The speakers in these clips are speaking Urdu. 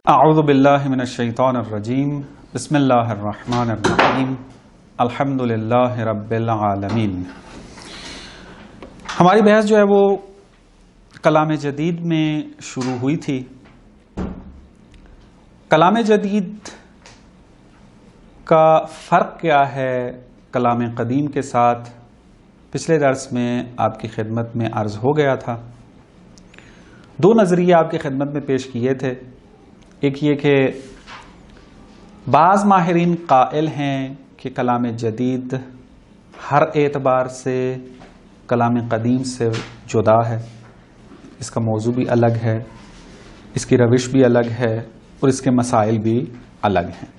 اعوذ باللہ من الشیطان الرجیم بسم اللہ الرحمن الرحیم الحمد للہ رب العالمین۔ ہماری بحث جو ہے وہ کلام جدید میں شروع ہوئی تھی۔ کلام جدید کا فرق کیا ہے کلام قدیم کے ساتھ، پچھلے درس میں آپ کی خدمت میں عرض ہو گیا تھا۔ دو نظریے آپ کی خدمت میں پیش کیے تھے۔ ایک یہ کہ بعض ماہرین قائل ہیں کہ کلام جدید ہر اعتبار سے کلام قدیم سے جدا ہے، اس کا موضوع بھی الگ ہے، اس کی روش بھی الگ ہے اور اس کے مسائل بھی الگ ہیں۔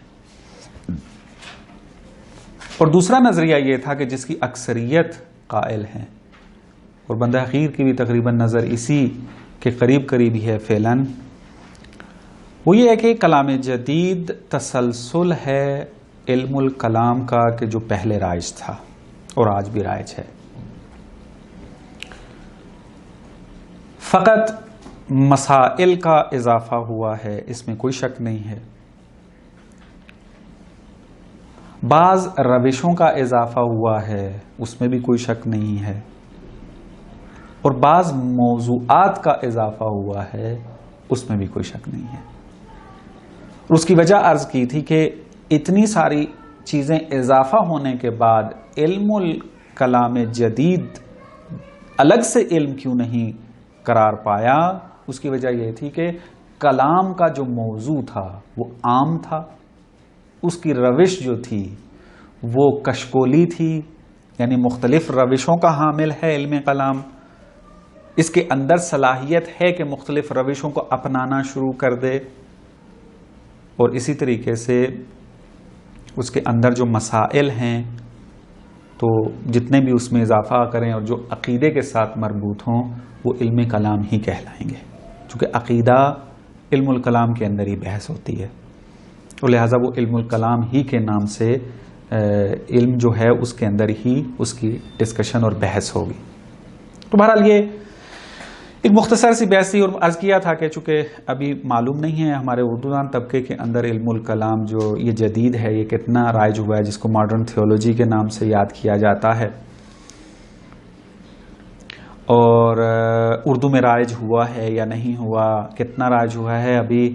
اور دوسرا نظریہ یہ تھا کہ جس کی اکثریت قائل ہیں اور بندہ اخیر کی بھی تقریباً نظر اسی کے قریب ہی ہے فعلاً، وہ یہ ہے کہ کلام جدید تسلسل ہے علم الکلام کا کہ جو پہلے رائج تھا اور آج بھی رائج ہے۔ فقط مسائل کا اضافہ ہوا ہے، اس میں کوئی شک نہیں ہے۔ بعض روشوں کا اضافہ ہوا ہے، اس میں بھی کوئی شک نہیں ہے، اور بعض موضوعات کا اضافہ ہوا ہے، اس میں بھی کوئی شک نہیں ہے۔ اور اس کی وجہ عرض کی تھی کہ اتنی ساری چیزیں اضافہ ہونے کے بعد علم الکلام جدید الگ سے علم کیوں نہیں قرار پایا؟ اس کی وجہ یہ تھی کہ کلام کا جو موضوع تھا وہ عام تھا، اس کی روش جو تھی وہ کشکولی تھی، یعنی مختلف روشوں کا حامل ہے علم کلام۔ اس کے اندر صلاحیت ہے کہ مختلف روشوں کو اپنانا شروع کر دے، اور اسی طریقے سے اس کے اندر جو مسائل ہیں تو جتنے بھی اس میں اضافہ کریں اور جو عقیدے کے ساتھ مربوط ہوں وہ علم کلام ہی کہلائیں گے، چونکہ عقیدہ علم الکلام کے اندر ہی بحث ہوتی ہے، اور لہٰذا وہ علم الکلام ہی کے نام سے علم جو ہے اس کے اندر ہی اس کی ڈسکشن اور بحث ہوگی۔ تو بہرحال یہ ایک مختصر سی بحث تھی، اور عرض کیا تھا کہ چونکہ ابھی معلوم نہیں ہے ہمارے اردودان طبقے کے اندر علم الکلام جو یہ جدید ہے یہ کتنا رائج ہوا ہے، جس کو ماڈرن تھیولوجی کے نام سے یاد کیا جاتا ہے، اور اردو میں رائج ہوا ہے یا نہیں ہوا، کتنا رائج ہوا ہے ابھی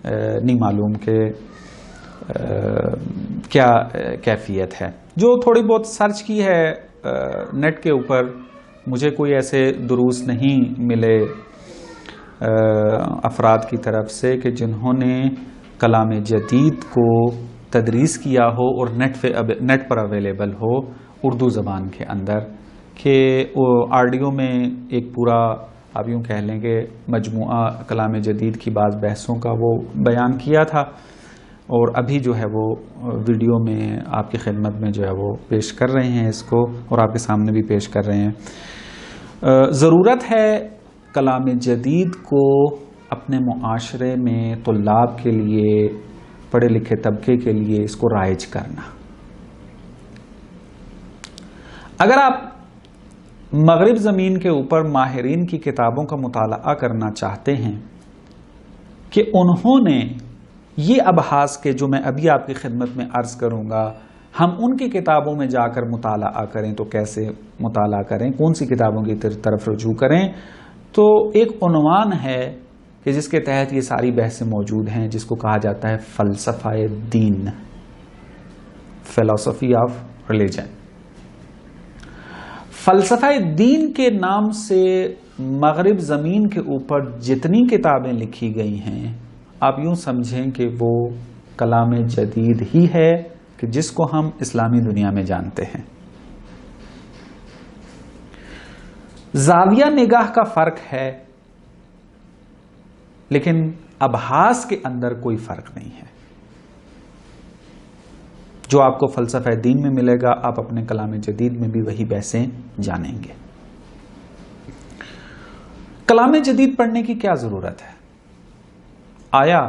نہیں معلوم کہ کیا کیفیت ہے۔ جو تھوڑی بہت سرچ کی ہے نیٹ کے اوپر، مجھے کوئی ایسے دروس نہیں ملے افراد کی طرف سے کہ جنہوں نے کلام جدید کو تدریس کیا ہو اور نیٹ پر اویلیبل ہو اردو زبان کے اندر، کہ آڈیو میں ایک پورا آپ یوں کہہ لیں کہ مجموعہ کلام جدید کی بعض بحثوں کا وہ بیان کیا تھا، اور ابھی جو ہے وہ ویڈیو میں آپ کی خدمت میں جو ہے وہ پیش کر رہے ہیں اس کو، اور آپ کے سامنے بھی پیش کر رہے ہیں۔ ضرورت ہے کلام جدید کو اپنے معاشرے میں طلاب کے لیے، پڑھے لکھے طبقے کے لیے اس کو رائج کرنا۔ اگر آپ مغرب زمین کے اوپر ماہرین کی کتابوں کا مطالعہ کرنا چاہتے ہیں کہ انہوں نے یہ ابحاث کے جو میں ابھی آپ کی خدمت میں عرض کروں گا ہم ان کی کتابوں میں جا کر مطالعہ کریں، تو کیسے مطالعہ کریں، کون سی کتابوں کی طرف رجوع کریں؟ تو ایک عنوان ہے کہ جس کے تحت یہ ساری بحثیں موجود ہیں، جس کو کہا جاتا ہے فلسفہ دین، فلسفی آف ریلیجن۔ فلسفہ دین کے نام سے مغرب زمین کے اوپر جتنی کتابیں لکھی گئی ہیں، آپ یوں سمجھیں کہ وہ کلام جدید ہی ہے کہ جس کو ہم اسلامی دنیا میں جانتے ہیں۔ زاویہ نگاہ کا فرق ہے، لیکن ابحاث کے اندر کوئی فرق نہیں ہے۔ جو آپ کو فلسفہ دین میں ملے گا آپ اپنے کلام جدید میں بھی وہی بحثیں جانیں گے۔ کلام جدید پڑھنے کی کیا ضرورت ہے؟ آیا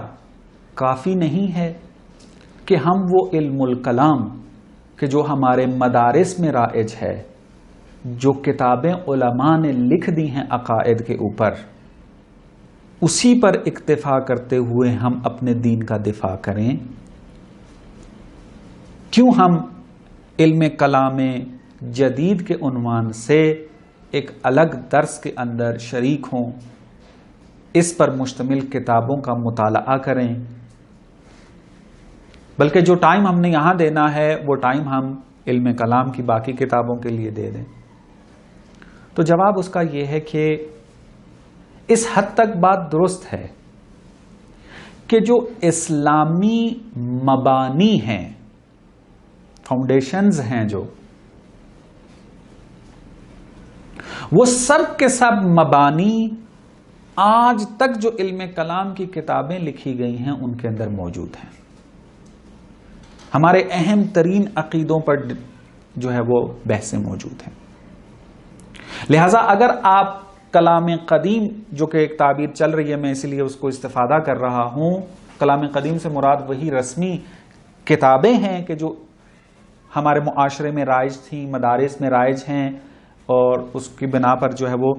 کافی نہیں ہے کہ ہم وہ علم الکلام کہ جو ہمارے مدارس میں رائج ہے، جو کتابیں علماء نے لکھ دی ہیں عقائد کے اوپر، اسی پر اکتفا کرتے ہوئے ہم اپنے دین کا دفاع کریں؟ کیوں ہم علم کلام جدید کے عنوان سے ایک الگ درس کے اندر شریک ہوں، اس پر مشتمل کتابوں کا مطالعہ کریں، بلکہ جو ٹائم ہم نے یہاں دینا ہے وہ ٹائم ہم علم کلام کی باقی کتابوں کے لیے دے دیں؟ تو جواب اس کا یہ ہے کہ اس حد تک بات درست ہے کہ جو اسلامی مبانی ہیں، فاؤنڈیشنز ہیں، جو وہ سب کے سب مبانی آج تک جو علم کلام کی کتابیں لکھی گئی ہیں ان کے اندر موجود ہیں۔ ہمارے اہم ترین عقیدوں پر جو ہے وہ بحثیں موجود ہیں۔ لہذا اگر آپ کلام قدیم، جو کہ ایک تعبیر چل رہی ہے، میں اسی لیے اس کو استفادہ کر رہا ہوں، کلام قدیم سے مراد وہی رسمی کتابیں ہیں کہ جو ہمارے معاشرے میں رائج تھیں، مدارس میں رائج ہیں، اور اس کی بنا پر جو ہے وہ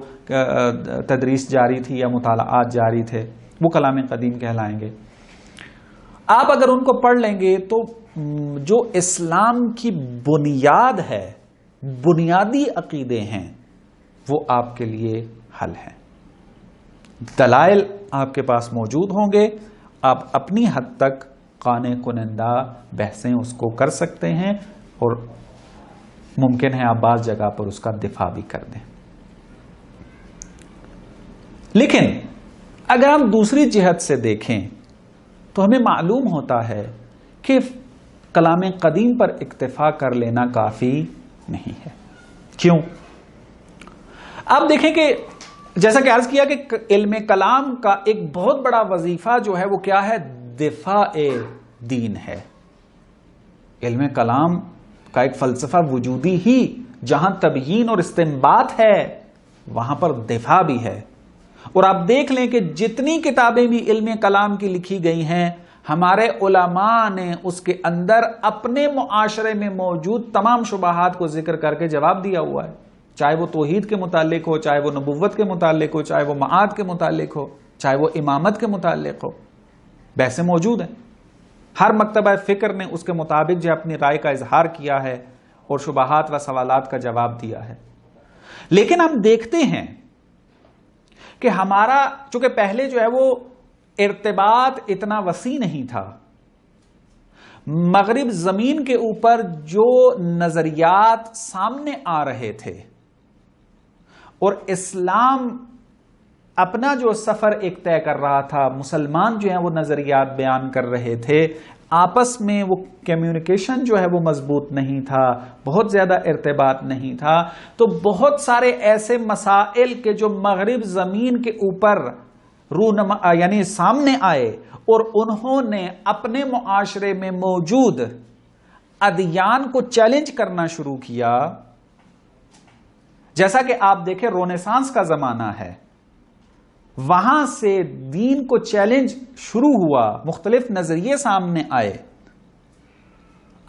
تدریس جاری تھی یا مطالعات جاری تھے، وہ کلام قدیم کہلائیں گے۔ آپ اگر ان کو پڑھ لیں گے تو جو اسلام کی بنیاد ہے، بنیادی عقیدے ہیں، وہ آپ کے لیے حل ہیں۔ دلائل آپ کے پاس موجود ہوں گے، آپ اپنی حد تک قانع کنندہ بحثیں اس کو کر سکتے ہیں، اور ممکن ہے آپ بعض جگہ پر اس کا دفاع بھی کر دیں۔ لیکن اگر ہم دوسری جہت سے دیکھیں تو ہمیں معلوم ہوتا ہے کہ کلام قدیم پر اکتفا کر لینا کافی نہیں ہے۔ کیوں؟ آپ دیکھیں کہ جیسا کہ عرض کیا کہ علم کلام کا ایک بہت بڑا وظیفہ جو ہے وہ کیا ہے؟ دفاع دین ہے۔ علم کلام کا ایک فلسفہ وجودی ہی جہاں تبیین اور استنباط ہے وہاں پر دفاع بھی ہے۔ اور آپ دیکھ لیں کہ جتنی کتابیں بھی علم کلام کی لکھی گئی ہیں، ہمارے علماء نے اس کے اندر اپنے معاشرے میں موجود تمام شبہات کو ذکر کر کے جواب دیا ہوا ہے، چاہے وہ توحید کے متعلق ہو، چاہے وہ نبوت کے متعلق ہو، چاہے وہ معاد کے متعلق ہو، چاہے وہ امامت کے متعلق ہو، بحثیں موجود ہیں۔ ہر مکتبہ فکر نے اس کے مطابق جو اپنی رائے کا اظہار کیا ہے اور شبہات و سوالات کا جواب دیا ہے۔ لیکن ہم دیکھتے ہیں کہ ہمارا چونکہ پہلے جو ہے وہ ارتباط اتنا وسیع نہیں تھا، مغرب زمین کے اوپر جو نظریات سامنے آ رہے تھے اور اسلام اپنا جو سفر ایک طے کر رہا تھا، مسلمان جو ہیں وہ نظریات بیان کر رہے تھے، آپس میں وہ کمیونیکیشن جو ہے وہ مضبوط نہیں تھا، بہت زیادہ ارتباط نہیں تھا، تو بہت سارے ایسے مسائل کے جو مغرب زمین کے اوپر یعنی سامنے آئے اور انہوں نے اپنے معاشرے میں موجود ادیان کو چیلنج کرنا شروع کیا۔ جیسا کہ آپ دیکھیں رونیسانس کا زمانہ ہے، وہاں سے دین کو چیلنج شروع ہوا، مختلف نظریے سامنے آئے۔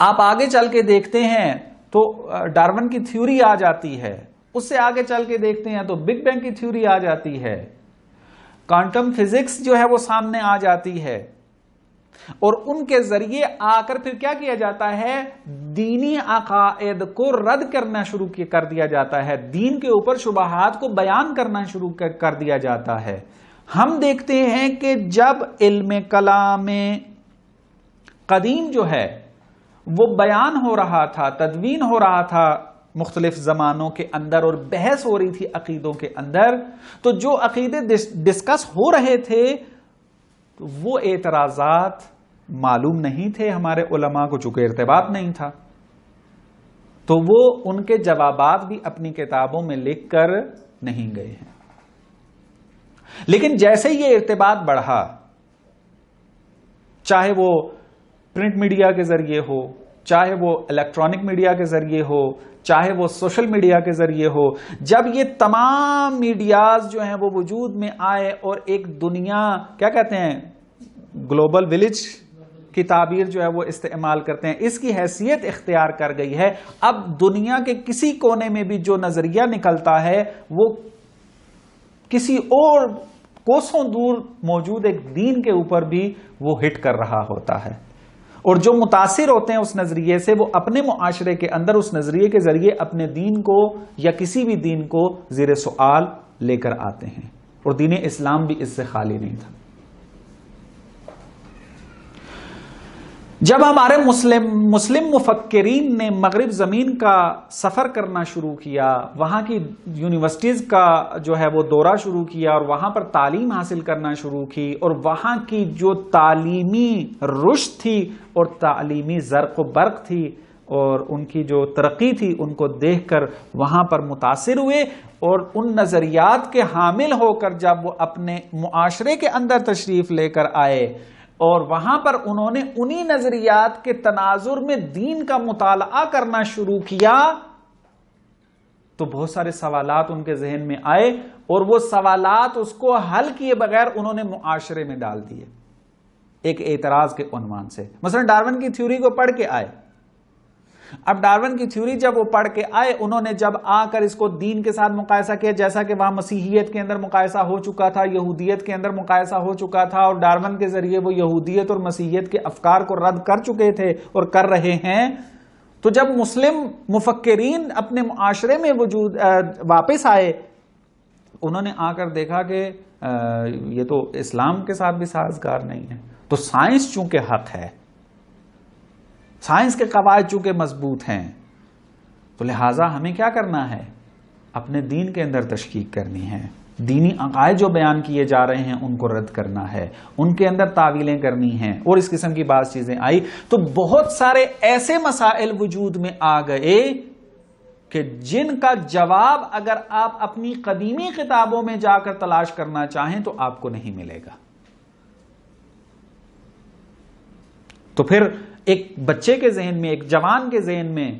آپ آگے چل کے دیکھتے ہیں تو ڈارون کی تھیوری آ جاتی ہے، اس سے آگے چل کے دیکھتے ہیں تو بگ بینگ کی تھیوری آ جاتی ہے، کوانٹم فزکس جو ہے وہ سامنے آ جاتی ہے، اور ان کے ذریعے آ کر پھر کیا کیا جاتا ہے؟ دینی عقائد کو رد کرنا شروع کر دیا جاتا ہے، دین کے اوپر شبہات کو بیان کرنا شروع کر دیا جاتا ہے۔ ہم دیکھتے ہیں کہ جب علم کلام قدیم جو ہے وہ بیان ہو رہا تھا، تدوین ہو رہا تھا مختلف زمانوں کے اندر، اور بحث ہو رہی تھی عقیدوں کے اندر، تو جو عقیدے ڈسکس ہو رہے تھے وہ اعتراضات معلوم نہیں تھے ہمارے علماء کو، چونکہ ارتباط نہیں تھا، تو وہ ان کے جوابات بھی اپنی کتابوں میں لکھ کر نہیں گئے ہیں۔ لیکن جیسے یہ ارتباط بڑھا، چاہے وہ پرنٹ میڈیا کے ذریعے ہو، چاہے وہ الیکٹرانک میڈیا کے ذریعے ہو، چاہے وہ سوشل میڈیا کے ذریعے ہو، جب یہ تمام میڈیاز جو ہیں وہ وجود میں آئے اور ایک دنیا، کیا کہتے ہیں، گلوبل ولیج کی تعبیر جو ہے وہ استعمال کرتے ہیں، اس کی حیثیت اختیار کر گئی ہے، اب دنیا کے کسی کونے میں بھی جو نظریہ نکلتا ہے وہ کسی اور کوسوں دور موجود ایک دین کے اوپر بھی وہ ہٹ کر رہا ہوتا ہے، اور جو متاثر ہوتے ہیں اس نظریے سے وہ اپنے معاشرے کے اندر اس نظریے کے ذریعے اپنے دین کو یا کسی بھی دین کو زیر سوال لے کر آتے ہیں، اور دین اسلام بھی اس سے خالی نہیں تھا۔ جب ہمارے مسلم مفکرین نے مغرب زمین کا سفر کرنا شروع کیا، وہاں کی یونیورسٹیز کا جو ہے وہ دورہ شروع کیا اور وہاں پر تعلیم حاصل کرنا شروع کی، اور وہاں کی جو تعلیمی رشد تھی اور تعلیمی زرق و برق تھی اور ان کی جو ترقی تھی، ان کو دیکھ کر وہاں پر متاثر ہوئے، اور ان نظریات کے حامل ہو کر جب وہ اپنے معاشرے کے اندر تشریف لے کر آئے اور وہاں پر انہوں نے انہی نظریات کے تناظر میں دین کا مطالعہ کرنا شروع کیا، تو بہت سارے سوالات ان کے ذہن میں آئے، اور وہ سوالات اس کو حل کیے بغیر انہوں نے معاشرے میں ڈال دیے ایک اعتراض کے عنوان سے۔ مثلا ڈارون کی تھیوری کو پڑھ کے آئے، اب ڈارون کی تھیوری جب وہ پڑھ کے آئے، انہوں نے جب آ کر اس کو دین کے ساتھ مقایسہ کیا، جیسا کہ وہاں مسیحیت کے اندر مقایسہ ہو چکا تھا، یہودیت کے اندر مقایسہ ہو چکا تھا، اور ڈارون کے ذریعے وہ یہودیت اور مسیحیت کے افکار کو رد کر چکے تھے اور کر رہے ہیں، تو جب مسلم مفکرین اپنے معاشرے میں واپس آئے، انہوں نے آ کر دیکھا کہ یہ تو اسلام کے ساتھ بھی سازگار نہیں ہے، تو سائنس چونکہ حق ہے، سائنس کے قواعد چونکہ مضبوط ہیں، تو لہٰذا ہمیں کیا کرنا ہے؟ اپنے دین کے اندر تشکیک کرنی ہے، دینی عقائد جو بیان کیے جا رہے ہیں ان کو رد کرنا ہے، ان کے اندر تعویلیں کرنی ہیں، اور اس قسم کی بعض چیزیں آئی، تو بہت سارے ایسے مسائل وجود میں آ گئے کہ جن کا جواب اگر آپ اپنی قدیمی کتابوں میں جا کر تلاش کرنا چاہیں تو آپ کو نہیں ملے گا۔ تو پھر ایک بچے کے ذہن میں، ایک جوان کے ذہن میں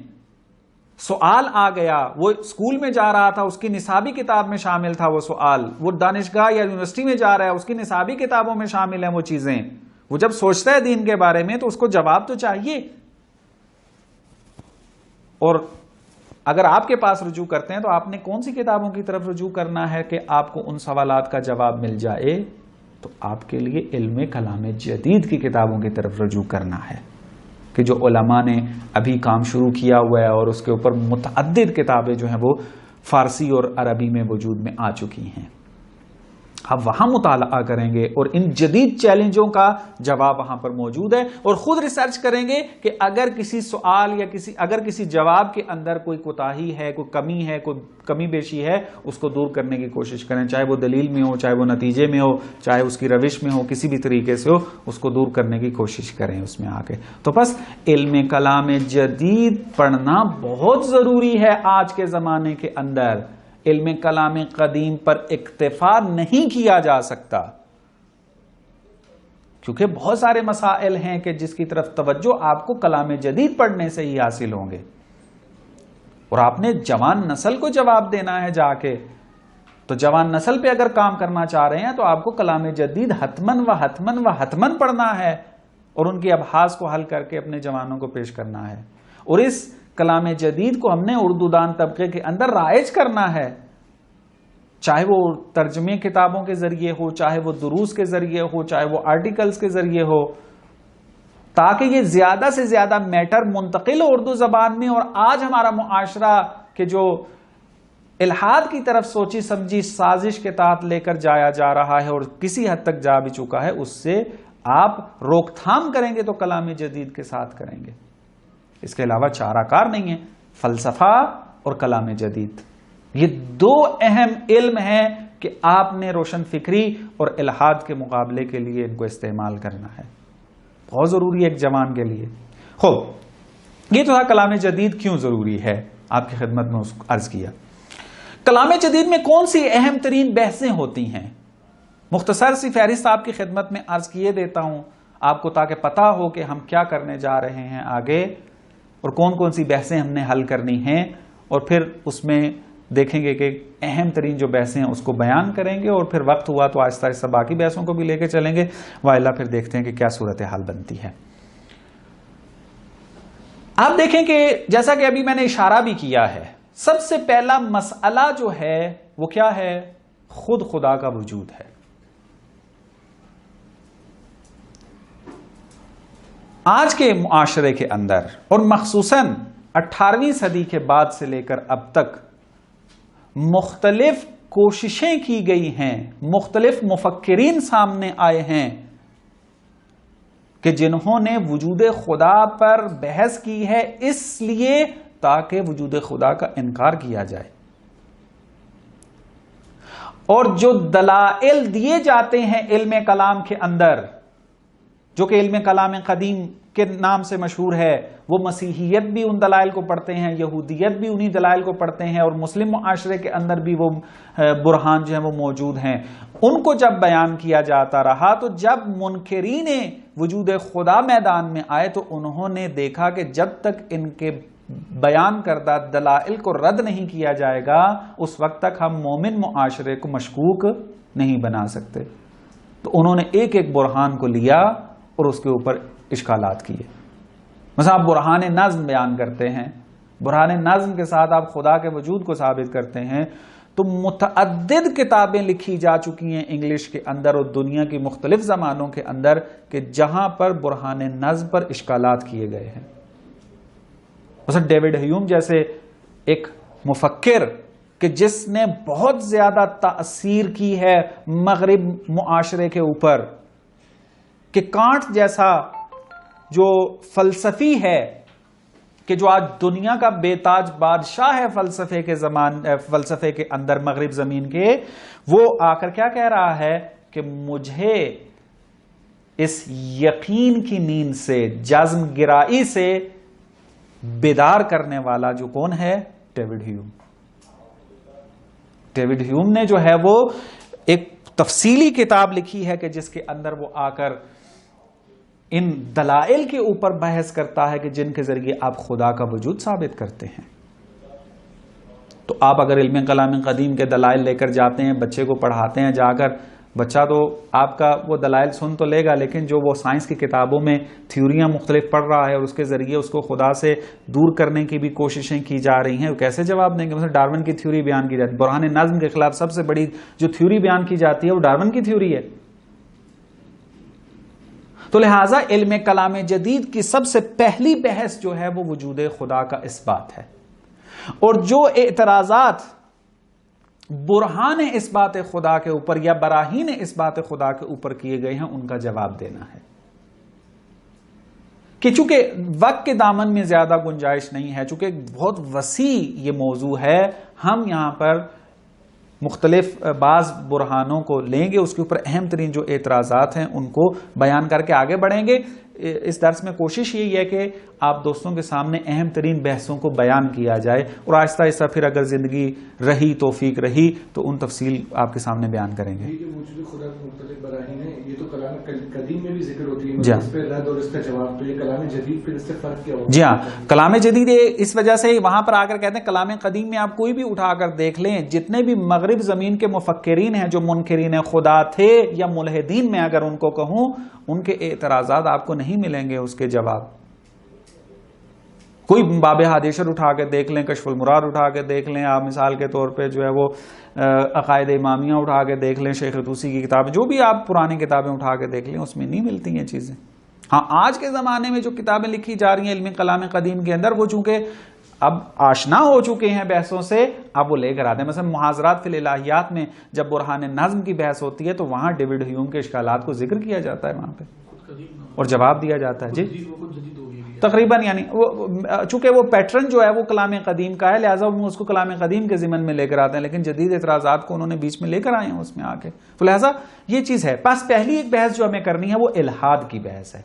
سوال آ گیا، وہ اسکول میں جا رہا تھا، اس کی نصابی کتاب میں شامل تھا وہ سوال، وہ دانشگاہ یا یونیورسٹی میں جا رہا ہے، اس کی نصابی کتابوں میں شامل ہیں وہ چیزیں، وہ جب سوچتا ہے دین کے بارے میں تو اس کو جواب تو چاہیے، اور اگر آپ کے پاس رجوع کرتے ہیں تو آپ نے کون سی کتابوں کی طرف رجوع کرنا ہے کہ آپ کو ان سوالات کا جواب مل جائے؟ تو آپ کے لیے علم کلام جدید کی کتابوں کی طرف رجوع کرنا ہے، کہ جو علماء نے ابھی کام شروع کیا ہوا ہے، اور اس کے اوپر متعدد کتابیں جو ہیں وہ فارسی اور عربی میں وجود میں آ چکی ہیں۔ ہم وہاں مطالعہ کریں گے اور ان جدید چیلنجوں کا جواب وہاں پر موجود ہے، اور خود ریسرچ کریں گے کہ اگر کسی سوال یا اگر کسی جواب کے اندر کوئی کوتاہی ہے، کوئی کمی ہے، کوئی کمی بیشی ہے، اس کو دور کرنے کی کوشش کریں، چاہے وہ دلیل میں ہو، چاہے وہ نتیجے میں ہو، چاہے اس کی روش میں ہو، کسی بھی طریقے سے ہو، اس کو دور کرنے کی کوشش کریں اس میں آ کے۔ تو بس علم کلام جدید پڑھنا بہت ضروری ہے آج کے زمانے کے اندر۔ علم کلام قدیم پر اکتفا نہیں کیا جا سکتا، کیونکہ بہت سارے مسائل ہیں کہ جس کی طرف توجہ آپ کو کلام جدید پڑھنے سے ہی حاصل ہوں گے، اور آپ نے جوان نسل کو جواب دینا ہے جا کے، تو جوان نسل پہ اگر کام کرنا چاہ رہے ہیں تو آپ کو کلام جدید حتمن پڑھنا ہے، اور ان کی ابحاث کو حل کر کے اپنے جوانوں کو پیش کرنا ہے، اور اس کلام جدید کو ہم نے اردو دان طبقے کے اندر رائج کرنا ہے، چاہے وہ ترجمے کتابوں کے ذریعے ہو، چاہے وہ دروس کے ذریعے ہو، چاہے وہ آرٹیکلز کے ذریعے ہو، تاکہ یہ زیادہ سے زیادہ میٹر منتقل ہو اردو زبان میں۔ اور آج ہمارا معاشرہ کے جو الحاد کی طرف سوچی سمجھی سازش کے تحت لے کر جایا جا رہا ہے، اور کسی حد تک جا بھی چکا ہے، اس سے آپ روک تھام کریں گے تو کلام جدید کے ساتھ کریں گے، اس کے علاوہ چارہ کار نہیں ہے۔ فلسفہ اور کلام جدید یہ دو اہم علم ہیں کہ آپ نے روشن فکری اور الحاد کے مقابلے کے لیے ان کو استعمال کرنا ہے، بہت ضروری ہے ایک جوان کے لیے۔ خوب، یہ تو تھا کلام جدید کیوں ضروری ہے، آپ کی خدمت میں عرض کیا۔ کلام جدید میں کون سی اہم ترین بحثیں ہوتی ہیں؟ مختصر سی فہرست آپ کی خدمت میں عرض کیے دیتا ہوں آپ کو، تاکہ پتہ ہو کہ ہم کیا کرنے جا رہے ہیں آگے، اور کون کون سی بحثیں ہم نے حل کرنی ہیں، اور پھر اس میں دیکھیں گے کہ اہم ترین جو بحثیں ہیں اس کو بیان کریں گے، اور پھر وقت ہوا تو آہستہ آہستہ باقی بحثوں کو بھی لے کے چلیں گے، والا پھر دیکھتے ہیں کہ کیا صورتحال بنتی ہے۔ آپ دیکھیں کہ جیسا کہ ابھی میں نے اشارہ بھی کیا ہے، سب سے پہلا مسئلہ جو ہے وہ کیا ہے؟ خود خدا کا وجود ہے۔ آج کے معاشرے کے اندر اور مخصوصاً 18ویں صدی کے بعد سے لے کر اب تک مختلف کوششیں کی گئی ہیں، مختلف مفکرین سامنے آئے ہیں کہ جنہوں نے وجود خدا پر بحث کی ہے، اس لیے تاکہ وجود خدا کا انکار کیا جائے، اور جو دلائل دیے جاتے ہیں علم کلام کے اندر، جو کہ علم کلام قدیم کے نام سے مشہور ہے، وہ مسیحیت بھی ان دلائل کو پڑھتے ہیں، یہودیت بھی انہی دلائل کو پڑھتے ہیں، اور مسلم معاشرے کے اندر بھی وہ برہان جو ہیں وہ موجود ہیں، ان کو جب بیان کیا جاتا رہا تو جب منکرین وجود خدا میدان میں آئے تو انہوں نے دیکھا کہ جب تک ان کے بیان کردہ دلائل کو رد نہیں کیا جائے گا اس وقت تک ہم مومن معاشرے کو مشکوک نہیں بنا سکتے. تو انہوں نے ایک ایک برہان کو لیا اور اس کے اوپر اشکالات کیے. مثلا آپ برہان نظم بیان کرتے ہیں، برہان نظم کے ساتھ آپ خدا کے وجود کو ثابت کرتے ہیں، تو متعدد کتابیں لکھی جا چکی ہیں انگلش کے اندر اور دنیا کی مختلف زبانوں کے اندر کہ جہاں پر برہان نظم پر اشکالات کیے گئے ہیں. مثلا ڈیوڈ ہیوم جیسے ایک مفکر کہ جس نے بہت زیادہ تاثیر کی ہے مغرب معاشرے کے اوپر، کہ کانٹ جیسا جو فلسفی ہے کہ جو آج دنیا کا بے تاج بادشاہ ہے فلسفے کے اندر مغرب زمین کے، وہ آ کر کیا کہہ رہا ہے کہ مجھے اس یقین کی نیند سے، جزم گرائی سے بیدار کرنے والا جو کون ہے؟ ڈیوڈ ہیوم. ڈیوڈ ہیوم نے جو ہے وہ ایک تفصیلی کتاب لکھی ہے کہ جس کے اندر وہ آ کر ان دلائل کے اوپر بحث کرتا ہے کہ جن کے ذریعے آپ خدا کا وجود ثابت کرتے ہیں. تو آپ اگر علم کلام قدیم کے دلائل لے کر جاتے ہیں، بچے کو پڑھاتے ہیں، جا کر بچہ تو آپ کا وہ دلائل سن تو لے گا، لیکن جو وہ سائنس کی کتابوں میں تھیوریاں مختلف پڑھ رہا ہے اور اس کے ذریعے اس کو خدا سے دور کرنے کی بھی کوششیں کی جا رہی ہیں، وہ کیسے جواب دیں گے؟ مثلا ڈارون کی تھیوری بیان کی جاتی ہے، برہان نظم کے خلاف سب سے بڑی جو تھیوری بیان کی جاتی ہے وہ ڈارون کی تھیوری ہے. تو لہٰذا علم کلام جدید کی سب سے پہلی بحث جو ہے وہ وجود خدا کا اثبات ہے، اور جو اعتراضات برہان اثبات خدا کے اوپر یا براہین اثبات خدا کے اوپر کیے گئے ہیں ان کا جواب دینا ہے. کہ چونکہ وقت کے دامن میں زیادہ گنجائش نہیں ہے، چونکہ بہت وسیع یہ موضوع ہے، ہم یہاں پر مختلف بعض برہانوں کو لیں گے، اس کے اوپر اہم ترین جو اعتراضات ہیں ان کو بیان کر کے آگے بڑھیں گے. اس درس میں کوشش یہی ہے کہ آپ دوستوں کے سامنے اہم ترین بحثوں کو بیان کیا جائے، اور آہستہ آہستہ پھر اگر زندگی رہی، توفیق رہی، تو ان تفصیل آپ کے سامنے بیان کریں گے. موجود خدا کے مختلف براہین ہیں، یہ تو کلام قدیم میں بھی ذکر ہوتی ہے، اس پہ رد اور اس کا جواب. تو یہ کلام جدید پھر اس سے فرق کیا ہوگا؟ جی ہاں، کلام جدید اس وجہ سے وہاں پر آ کر کہتے ہیں کلام قدیم میں آپ کوئی بھی اٹھا کر دیکھ لیں، جتنے بھی مغرب زمین کے مفکرین ہیں جو منکرین خدا تھے یا ملحدین میں اگر ان کو کہوں، ان کے اعتراضات آپ کو نہیں ملیں گے اس کے جواب. کوئی باب حادثر اٹھا کے دیکھ لیں، کشف المراد اٹھا کے دیکھ لیں، آپ مثال کے طور پہ جو ہے وہ عقائد امامیہ اٹھا کے دیکھ لیں، شیخ طوسی کی کتاب، جو بھی آپ پرانی کتابیں اٹھا کے دیکھ لیں، اس میں نہیں ملتی ہیں چیزیں. ہاں، آج کے زمانے میں جو کتابیں لکھی جا رہی ہیں علم کلام قدیم کے اندر، وہ چونکہ اب آشنا ہو چکے ہیں بحثوں سے، اب وہ لے کر آتے ہیں. مثلا محاضرات فی الالہیات میں جب برہان نظم کی بحث ہوتی ہے تو وہاں ڈیوڈ ہیوم کے اشکالات کو ذکر کیا جاتا ہے وہاں پہ اور جواب دیا جاتا ہے. جی تقریباً، یعنی چونکہ وہ پیٹرن جو ہے وہ کلام قدیم کا ہے، لہٰذا وہ اس کو کلام قدیم کے ضمن میں لے کر آتے ہیں، لیکن جدید اعتراضات کو انہوں نے بیچ میں لے کر آئے ہیں اس میں آ کے. تو لہٰذا یہ چیز ہے. بس پہلی ایک بحث جو ہمیں کرنی ہے وہ الحاد کی بحث ہے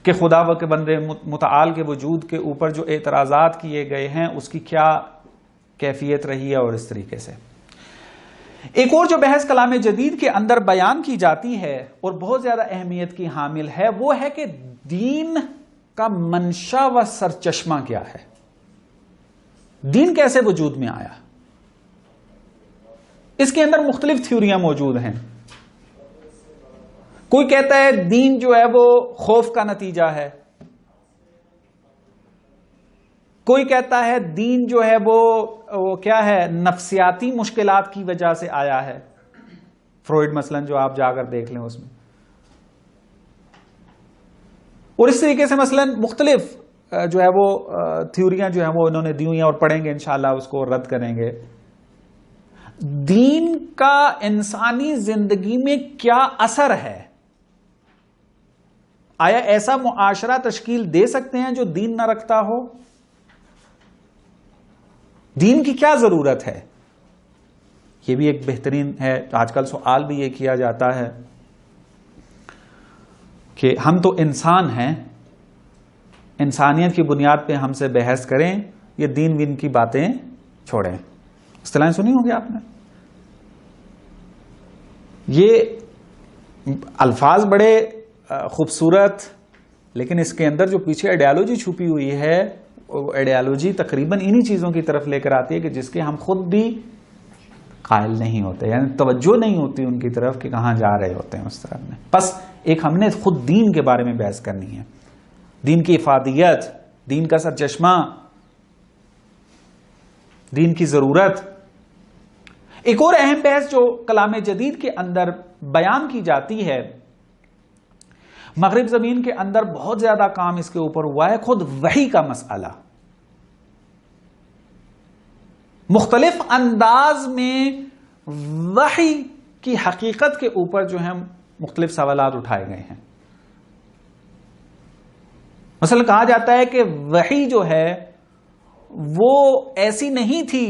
کہ خدا و کے بندے متعال کے وجود کے اوپر جو اعتراضات کیے گئے ہیں اس کی کیا کیفیت رہی ہے. اور اس طریقے سے ایک اور جو بحث کلام جدید کے اندر بیان کی جاتی ہے اور بہت زیادہ اہمیت کی حامل ہے، وہ ہے کہ دین کا منشا و سرچشمہ کیا ہے، دین کیسے وجود میں آیا. اس کے اندر مختلف تھیوریاں موجود ہیں. کوئی کہتا ہے دین جو ہے وہ خوف کا نتیجہ ہے، کوئی کہتا ہے دین جو ہے وہ کیا ہے، نفسیاتی مشکلات کی وجہ سے آیا ہے. فروئڈ مثلا جو آپ جا کر دیکھ لیں اس میں. اور اس طریقے سے مثلا مختلف جو ہے وہ تھیوریاں جو ہیں وہ انہوں نے دی ہوئی ہیں، اور پڑھیں گے انشاءاللہ اس کو رد کریں گے. دین کا انسانی زندگی میں کیا اثر ہے؟ آیا ایسا معاشرہ تشکیل دے سکتے ہیں جو دین نہ رکھتا ہو؟ دین کی کیا ضرورت ہے؟ یہ بھی ایک بہترین ہے. آج کل سوال بھی یہ کیا جاتا ہے کہ ہم تو انسان ہیں، انسانیت کی بنیاد پہ ہم سے بحث کریں، یہ دین وین کی باتیں چھوڑیں. اصطلاحیں سنی ہوگی آپ نے. یہ الفاظ بڑے خوبصورت، لیکن اس کے اندر جو پیچھے آئیڈیالوجی چھپی ہوئی ہے، وہ آئیڈیالوجی تقریباً انہی چیزوں کی طرف لے کر آتی ہے کہ جس کے ہم خود بھی قائل نہیں ہوتے، یعنی توجہ نہیں ہوتی ان کی طرف کہ کہاں جا رہے ہوتے ہیں اس طرف میں. بس ایک ہم نے خود دین کے بارے میں بحث کرنی ہے، دین کی افادیت، دین کا سرچشمہ، دین کی ضرورت. ایک اور اہم بحث جو کلام جدید کے اندر بیان کی جاتی ہے، مغرب زمین کے اندر بہت زیادہ کام اس کے اوپر ہوا ہے، خود وحی کا مسئلہ. مختلف انداز میں وحی کی حقیقت کے اوپر جو ہیں مختلف سوالات اٹھائے گئے ہیں. مثلا کہا جاتا ہے کہ وحی جو ہے وہ ایسی نہیں تھی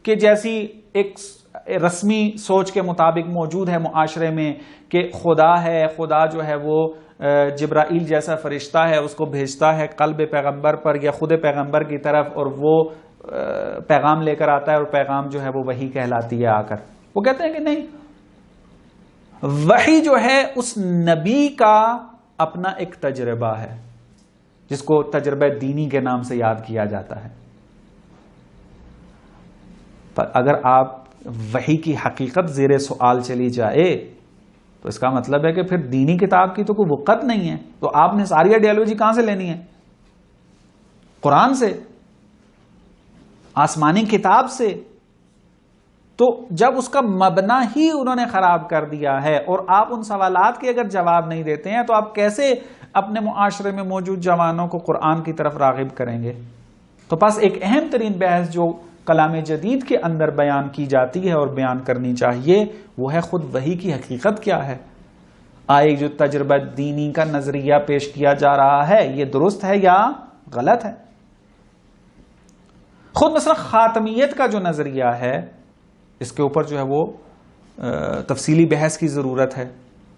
کہ جیسی ایک رسمی سوچ کے مطابق موجود ہے معاشرے میں کہ خدا ہے، خدا جو ہے وہ جبرائیل جیسا فرشتہ ہے، اس کو بھیجتا ہے قلب پیغمبر پر یا خود پیغمبر کی طرف، اور وہ پیغام لے کر آتا ہے، اور پیغام جو ہے وہ وحی کہلاتی ہے آ کر. وہ کہتے ہیں کہ نہیں، وحی جو ہے اس نبی کا اپنا ایک تجربہ ہے جس کو تجربہ دینی کے نام سے یاد کیا جاتا ہے. پر اگر آپ وحی کی حقیقت زیر سوال چلی جائے تو اس کا مطلب ہے کہ پھر دینی کتاب کی تو کوئی وقت نہیں ہے. تو آپ نے ساری آئیڈیالوجی کہاں سے لینی ہے؟ قرآن سے، آسمانی کتاب سے. تو جب اس کا مبنا ہی انہوں نے خراب کر دیا ہے، اور آپ ان سوالات کے اگر جواب نہیں دیتے ہیں تو آپ کیسے اپنے معاشرے میں موجود جوانوں کو قرآن کی طرف راغب کریں گے؟ تو بس ایک اہم ترین بحث جو کلام جدید کے اندر بیان کی جاتی ہے اور بیان کرنی چاہیے وہ ہے خود وحی کی حقیقت کیا ہے. آئے جو تجربہ دینی کا نظریہ پیش کیا جا رہا ہے یہ درست ہے یا غلط ہے؟ خود مثلا خاتمیت کا جو نظریہ ہے اس کے اوپر جو ہے وہ تفصیلی بحث کی ضرورت ہے.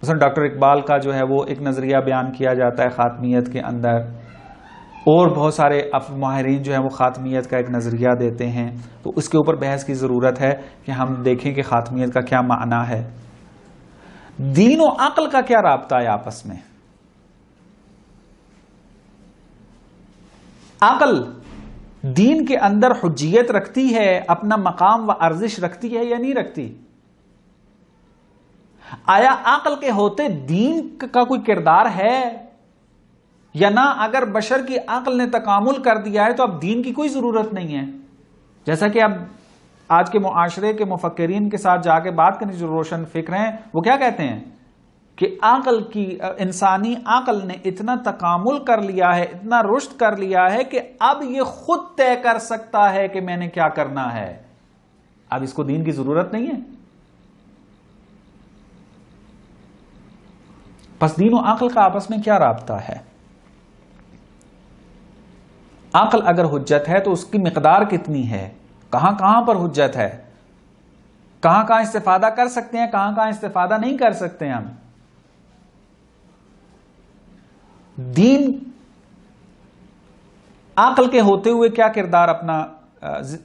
مثلا ڈاکٹر اقبال کا جو ہے وہ ایک نظریہ بیان کیا جاتا ہے خاتمیت کے اندر، اور بہت سارے ماہرین جو ہیں وہ خاتمیت کا ایک نظریہ دیتے ہیں. تو اس کے اوپر بحث کی ضرورت ہے کہ ہم دیکھیں کہ خاتمیت کا کیا معنی ہے. دین و عقل کا کیا رابطہ ہے آپس میں؟ عقل دین کے اندر حجیت رکھتی ہے، اپنا مقام و ارزش رکھتی ہے یا نہیں رکھتی؟ آیا عقل کے ہوتے دین کا کوئی کردار ہے یا نہ؟ اگر بشر کی عقل نے تکامل کر دیا ہے تو اب دین کی کوئی ضرورت نہیں ہے. جیسا کہ اب آج کے معاشرے کے مفکرین کے ساتھ جا کے بات کرنے جو روشن فکر ہیں وہ کیا کہتے ہیں کہ عقل کی، انسانی عقل نے اتنا تکامل کر لیا ہے، اتنا رشد کر لیا ہے کہ اب یہ خود طے کر سکتا ہے کہ میں نے کیا کرنا ہے، اب اس کو دین کی ضرورت نہیں ہے. پس دین و عقل کا آپس میں کیا رابطہ ہے؟ عقل اگر حجت ہے تو اس کی مقدار کتنی ہے، کہاں کہاں پر حجت ہے، کہاں کہاں استفادہ کر سکتے ہیں، کہاں کہاں استفادہ نہیں کر سکتے ہم. دین عقل کے ہوتے ہوئے کیا کردار اپنا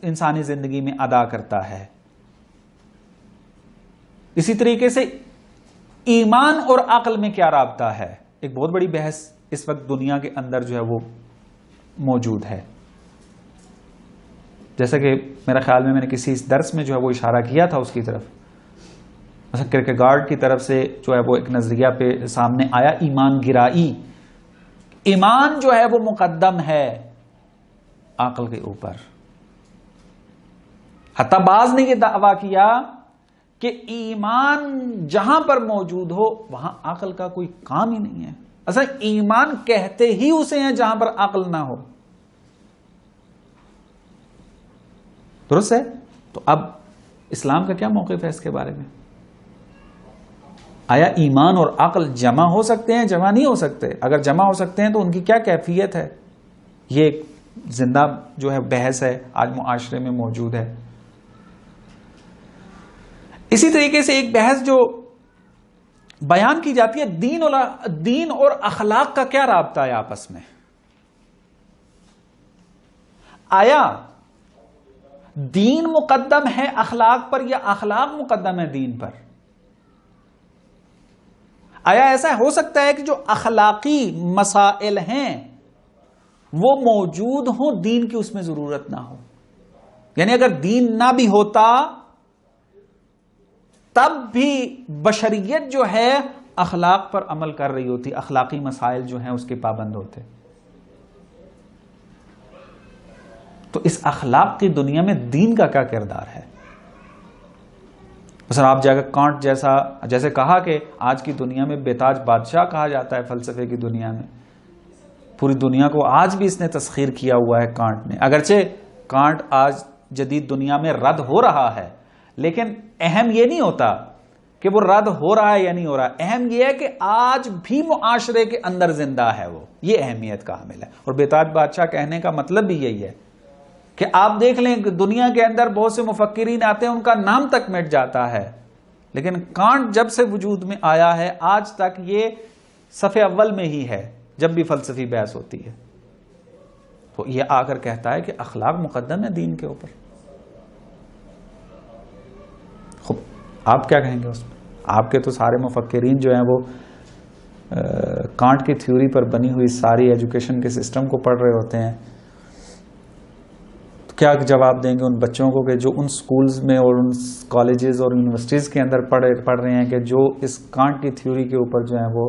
انسانی زندگی میں ادا کرتا ہے. اسی طریقے سے ایمان اور عقل میں کیا رابطہ ہے. ایک بہت بڑی بحث اس وقت دنیا کے اندر جو ہے وہ موجود ہے. جیسا کہ میرا خیال میں نے کسی اس درس میں جو ہے وہ اشارہ کیا تھا اس کی طرف، مثلا کرکیگارڈ کی طرف سے جو ہے وہ ایک نظریہ پہ سامنے آیا، ایمان گرائی. ایمان جو ہے وہ مقدم ہے عقل کے اوپر. حتی بعض نے یہ دعویٰ کیا کہ ایمان جہاں پر موجود ہو وہاں عقل کا کوئی کام ہی نہیں ہے. اصل ایمان کہتے ہی اسے ہیں جہاں پر عقل نہ ہو. درست ہے؟ تو اب اسلام کا کیا موقف ہے اس کے بارے میں؟ آیا ایمان اور عقل جمع ہو سکتے ہیں؟ جمع نہیں ہو سکتے. اگر جمع ہو سکتے ہیں تو ان کی کیا کیفیت ہے؟ یہ ایک زندہ جو ہے بحث ہے، آج معاشرے میں موجود ہے. اسی طریقے سے ایک بحث جو بیان کی جاتی ہے، دین اور اخلاق کا کیا رابطہ ہے آپس میں؟ آیا دین مقدم ہے اخلاق پر یا اخلاق مقدم ہے دین پر؟ آیا ایسا ہو سکتا ہے کہ جو اخلاقی مسائل ہیں وہ موجود ہوں، دین کی اس میں ضرورت نہ ہو؟ یعنی اگر دین نہ بھی ہوتا تب بھی بشریت جو ہے اخلاق پر عمل کر رہی ہوتی، اخلاقی مسائل جو ہیں اس کے پابند ہوتے. تو اس اخلاق کی دنیا میں دین کا کیا کردار ہے؟ مثلا آپ جا کر کانٹ جیسے کہا کہ آج کی دنیا میں بےتاج بادشاہ کہا جاتا ہے فلسفے کی دنیا میں، پوری دنیا کو آج بھی اس نے تسخیر کیا ہوا ہے کانٹ نے. اگرچہ کانٹ آج جدید دنیا میں رد ہو رہا ہے، لیکن اہم یہ نہیں ہوتا کہ وہ رد ہو رہا ہے یا نہیں ہو رہا. اہم یہ ہے کہ آج بھی معاشرے کے اندر زندہ ہے وہ، یہ اہمیت کا حامل ہے. اور بےتاج بادشاہ کہنے کا مطلب بھی یہی ہے کہ آپ دیکھ لیں کہ دنیا کے اندر بہت سے مفکرین آتے ہیں، ان کا نام تک مٹ جاتا ہے، لیکن کانٹ جب سے وجود میں آیا ہے آج تک یہ صف اول میں ہی ہے جب بھی فلسفی بحث ہوتی ہے. تو یہ آ کر کہتا ہے کہ اخلاق مقدم ہے دین کے اوپر. خب آپ کیا کہیں گے اس میں؟ آپ کے تو سارے مفکرین جو ہیں وہ کانٹ کی تھیوری پر بنی ہوئی ساری ایجوکیشن کے سسٹم کو پڑھ رہے ہوتے ہیں. تو کیا جواب دیں گے ان بچوں کو کہ جو ان سکولز میں اور ان کالجز اور یونیورسٹیز کے اندر پڑھ رہے ہیں کہ جو اس کانٹ کی تھیوری کے اوپر جو ہیں وہ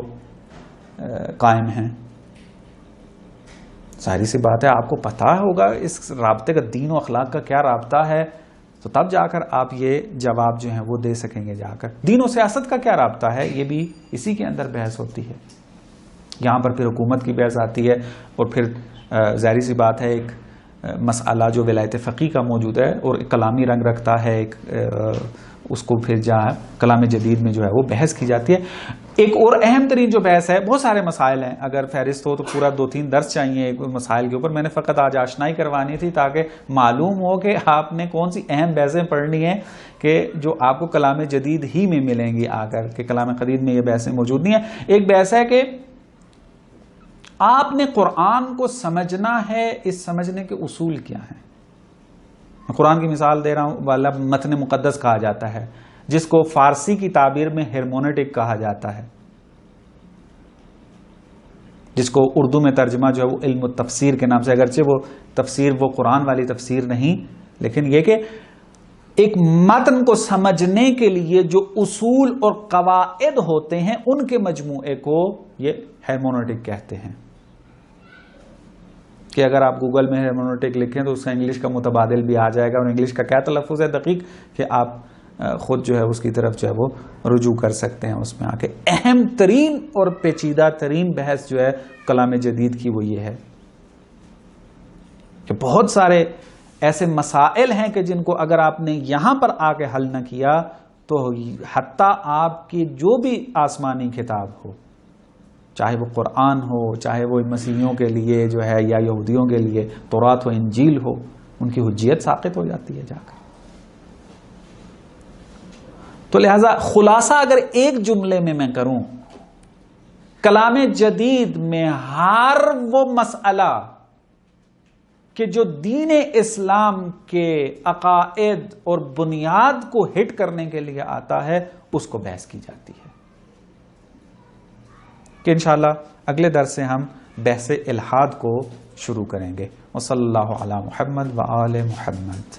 قائم ہیں؟ ظاہری سی بات ہے آپ کو پتہ ہوگا اس رابطے کا، دین و اخلاق کا کیا رابطہ ہے، تو تب جا کر آپ یہ جواب جو ہیں وہ دے سکیں گے. جا کر دین و سیاست کا کیا رابطہ ہے، یہ بھی اسی کے اندر بحث ہوتی ہے. یہاں پر پھر حکومت کی بحث آتی ہے، اور پھر ظاہری سی بات ہے ایک مسئلہ جو ولایت فقیہ کا موجود ہے اور کلامی رنگ رکھتا ہے، ایک اس کو پھر جہاں کلام جدید میں جو ہے وہ بحث کی جاتی ہے. ایک اور اہم ترین جو بحث ہے، بہت سارے مسائل ہیں، اگر فہرست ہو تو پورا 2-3 درس چاہیے مسائل کے اوپر. میں نے فقط آج آشنائی کروانی تھی تاکہ معلوم ہو کہ آپ نے کون سی اہم بحثیں پڑھنی ہیں کہ جو آپ کو کلام جدید ہی میں ملیں گی آ کر، کہ کلام قدیم میں یہ بحثیں موجود نہیں ہیں. ایک بحث ہے کہ آپ نے قرآن کو سمجھنا ہے، اس سمجھنے کے اصول کیا ہیں. قرآن کی مثال دے رہا ہوں، والا متن مقدس کہا جاتا ہے، جس کو فارسی کی تعبیر میں ہرمونیٹک کہا جاتا ہے، جس کو اردو میں ترجمہ جو ہے وہ علم التفسیر کے نام سے، اگرچہ وہ تفسیر وہ قرآن والی تفسیر نہیں، لیکن یہ کہ ایک متن کو سمجھنے کے لیے جو اصول اور قواعد ہوتے ہیں ان کے مجموعے کو یہ ہرمونیٹک کہتے ہیں. کہ اگر آپ گوگل میں ہرمونیٹک لکھیں تو اس کا انگلش کا متبادل بھی آ جائے گا، اور انگلش کا کیا تلفظ ہے دقیق کہ آپ خود جو ہے اس کی طرف جو ہے وہ رجوع کر سکتے ہیں. اس میں آ کے اہم ترین اور پیچیدہ ترین بحث جو ہے کلام جدید کی وہ یہ ہے کہ بہت سارے ایسے مسائل ہیں کہ جن کو اگر آپ نے یہاں پر آ کے حل نہ کیا تو حتیٰ آپ کی جو بھی آسمانی کتاب ہو، چاہے وہ قرآن ہو، چاہے وہ مسیحیوں کے لیے جو ہے یا یہودیوں کے لیے تورات و انجیل ہو، ان کی حجیت ساقط ہو جاتی ہے جا کر. تو لہذا خلاصہ اگر ایک جملے میں کروں، کلام جدید میں ہر وہ مسئلہ کہ جو دین اسلام کے عقائد اور بنیاد کو ہٹ کرنے کے لیے آتا ہے اس کو بحث کی جاتی ہے. کہ انشاءاللہ اگلے درس سے ہم بحث الحاد کو شروع کریں گے. وصلی اللہ علی محمد و آل محمد.